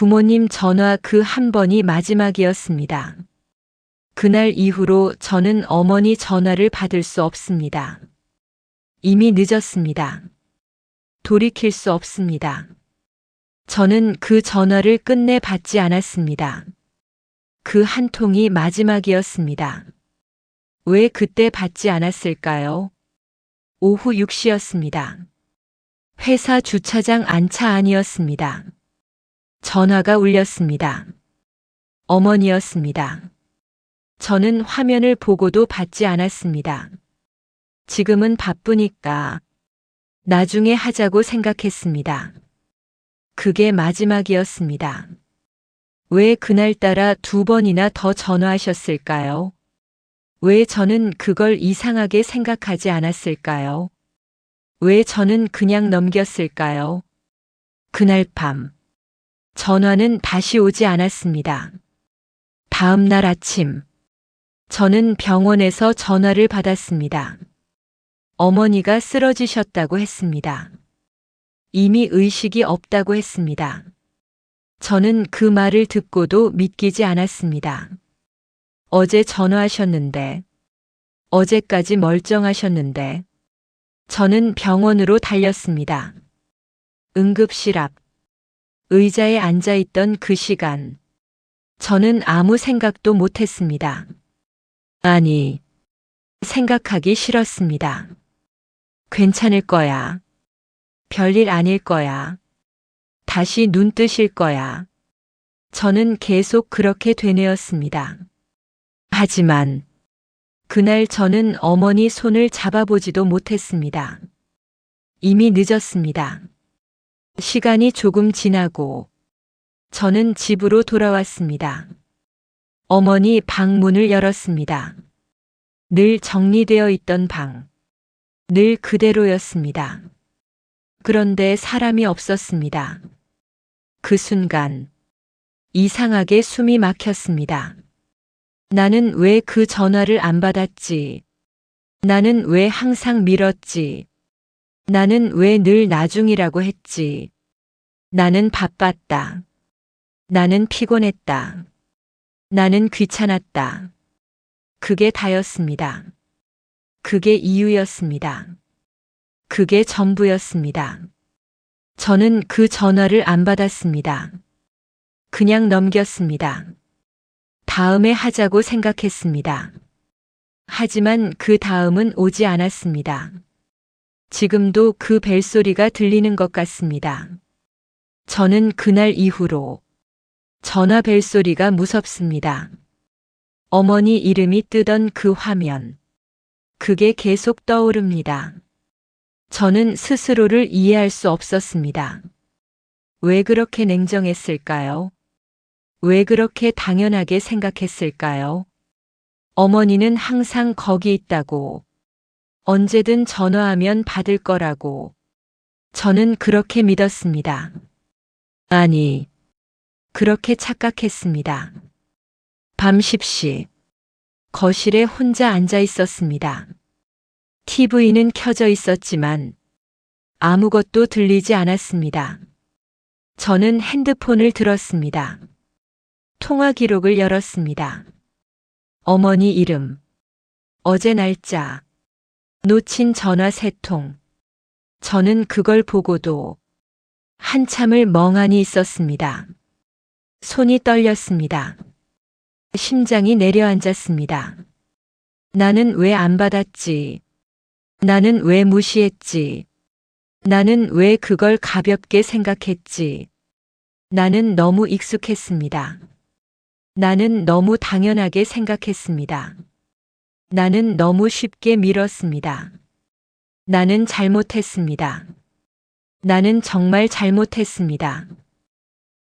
부모님 전화 그 한 번이 마지막이었습니다. 그날 이후로 저는 어머니 전화를 받을 수 없습니다. 이미 늦었습니다. 돌이킬 수 없습니다. 저는 그 전화를 끝내 받지 않았습니다. 그 한 통이 마지막이었습니다. 왜 그때 받지 않았을까요? 오후 6시였습니다. 회사 주차장 안차 안이었습니다. 전화가 울렸습니다. 어머니였습니다. 저는 화면을 보고도 받지 않았습니다. 지금은 바쁘니까 나중에 하자고 생각했습니다. 그게 마지막이었습니다. 왜 그날따라 2번이나 더 전화하셨을까요? 왜 저는 그걸 이상하게 생각하지 않았을까요? 왜 저는 그냥 넘겼을까요? 그날 밤, 전화는 다시 오지 않았습니다. 다음 날 아침, 저는 병원에서 전화를 받았습니다. 어머니가 쓰러지셨다고 했습니다. 이미 의식이 없다고 했습니다. 저는 그 말을 듣고도 믿기지 않았습니다. 어제 전화하셨는데, 어제까지 멀쩡하셨는데, 저는 병원으로 달렸습니다. 응급실 앞, 의자에 앉아있던 그 시간, 저는 아무 생각도 못했습니다. 아니, 생각하기 싫었습니다. 괜찮을 거야. 별일 아닐 거야. 다시 눈 뜨실 거야. 저는 계속 그렇게 되뇌었습니다. 하지만 그날 저는 어머니 손을 잡아보지도 못했습니다. 이미 늦었습니다. 시간이 조금 지나고 저는 집으로 돌아왔습니다. 어머니 방 문을 열었습니다. 늘 정리되어 있던 방. 늘 그대로였습니다. 그런데 사람이 없었습니다. 그 순간 이상하게 숨이 막혔습니다. 나는 왜 그 전화를 안 받았지? 나는 왜 항상 미뤘지? 나는 왜 늘 나중이라고 했지? 나는 바빴다. 나는 피곤했다. 나는 귀찮았다. 그게 다였습니다. 그게 이유였습니다. 그게 전부였습니다. 저는 그 전화를 안 받았습니다. 그냥 넘겼습니다. 다음에 하자고 생각했습니다. 하지만 그 다음은 오지 않았습니다. 지금도 그 벨소리가 들리는 것 같습니다. 저는 그날 이후로 전화 벨소리가 무섭습니다. 어머니 이름이 뜨던 그 화면. 그게 계속 떠오릅니다. 저는 스스로를 이해할 수 없었습니다. 왜 그렇게 냉정했을까요? 왜 그렇게 당연하게 생각했을까요? 어머니는 항상 거기 있다고, 언제든 전화하면 받을 거라고, 저는 그렇게 믿었습니다. 아니, 그렇게 착각했습니다. 밤 10시, 거실에 혼자 앉아 있었습니다. TV는 켜져 있었지만 아무것도 들리지 않았습니다. 저는 핸드폰을 들었습니다. 통화 기록을 열었습니다. 어머니 이름, 어제 날짜, 놓친 전화 3통. 저는 그걸 보고도 한참을 멍하니 있었습니다. 손이 떨렸습니다. 심장이 내려앉았습니다. 나는 왜 안 받았지? 나는 왜 무시했지? 나는 왜 그걸 가볍게 생각했지? 나는 너무 익숙했습니다. 나는 너무 당연하게 생각했습니다. 나는 너무 쉽게 미뤘습니다. 나는 잘못했습니다. 나는 정말 잘못했습니다.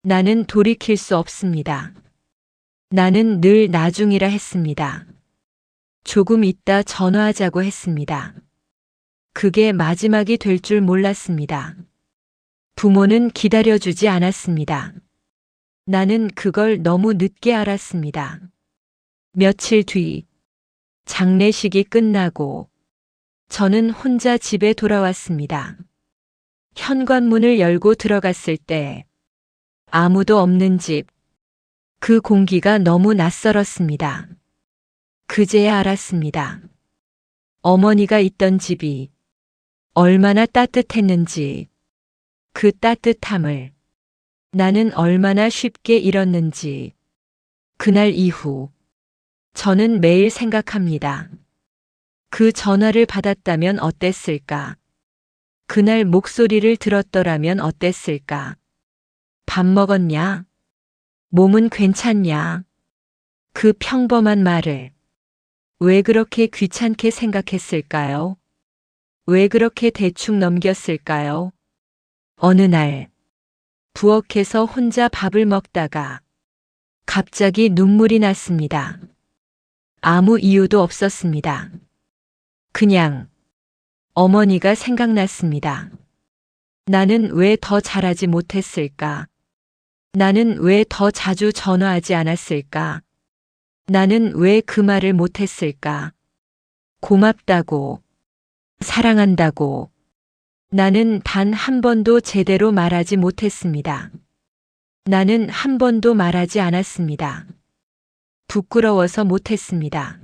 나는 돌이킬 수 없습니다. 나는 늘 나중이라 했습니다. 조금 있다 전화하자고 했습니다. 그게 마지막이 될 줄 몰랐습니다. 부모는 기다려주지 않았습니다. 나는 그걸 너무 늦게 알았습니다. 며칠 뒤, 장례식이 끝나고 저는 혼자 집에 돌아왔습니다. 현관문을 열고 들어갔을 때 아무도 없는 집. 그 공기가 너무 낯설었습니다. 그제야 알았습니다. 어머니가 있던 집이 얼마나 따뜻했는지, 그 따뜻함을 나는 얼마나 쉽게 잃었는지. 그날 이후 저는 매일 생각합니다. 그 전화를 받았다면 어땠을까? 그날 목소리를 들었더라면 어땠을까? 밥 먹었냐? 몸은 괜찮냐? 그 평범한 말을 왜 그렇게 귀찮게 생각했을까요? 왜 그렇게 대충 넘겼을까요? 어느 날 부엌에서 혼자 밥을 먹다가 갑자기 눈물이 났습니다. 아무 이유도 없었습니다. 그냥 어머니가 생각났습니다. 나는 왜 더 잘하지 못했을까? 나는 왜 더 자주 전화하지 않았을까? 나는 왜 그 말을 못했을까? 고맙다고, 사랑한다고. 나는 단 한 번도 제대로 말하지 못했습니다. 나는 한 번도 말하지 않았습니다. 부끄러워서 못했습니다.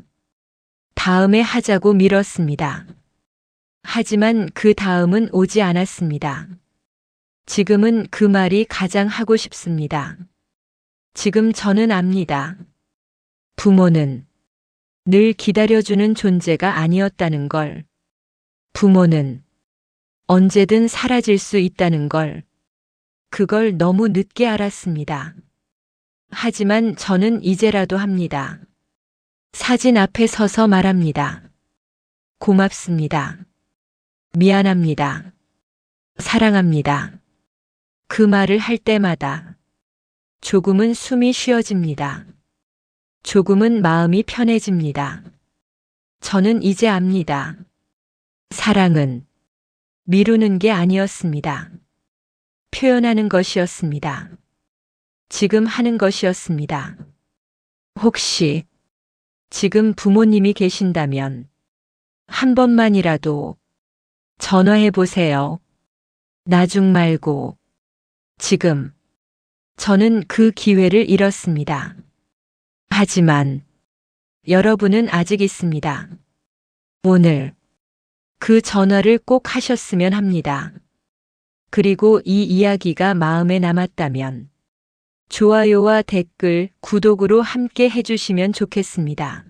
다음에 하자고 미뤘습니다. 하지만 그 다음은 오지 않았습니다. 지금은 그 말이 가장 하고 싶습니다. 지금 저는 압니다. 부모는 늘 기다려주는 존재가 아니었다는 걸. 부모는 언제든 사라질 수 있다는 걸. 그걸 너무 늦게 알았습니다. 하지만 저는 이제라도 합니다. 사진 앞에 서서 말합니다. 고맙습니다. 미안합니다. 사랑합니다. 그 말을 할 때마다 조금은 숨이 쉬어집니다. 조금은 마음이 편해집니다. 저는 이제 압니다. 사랑은 미루는 게 아니었습니다. 표현하는 것이었습니다. 지금 하는 것이었습니다. 혹시 지금 부모님이 계신다면 한 번만이라도 전화해 보세요. 나중 말고 지금. 저는 그 기회를 잃었습니다. 하지만 여러분은 아직 있습니다. 오늘 그 전화를 꼭 하셨으면 합니다. 그리고 이 이야기가 마음에 남았다면 좋아요와 댓글, 구독으로 함께 해주시면 좋겠습니다.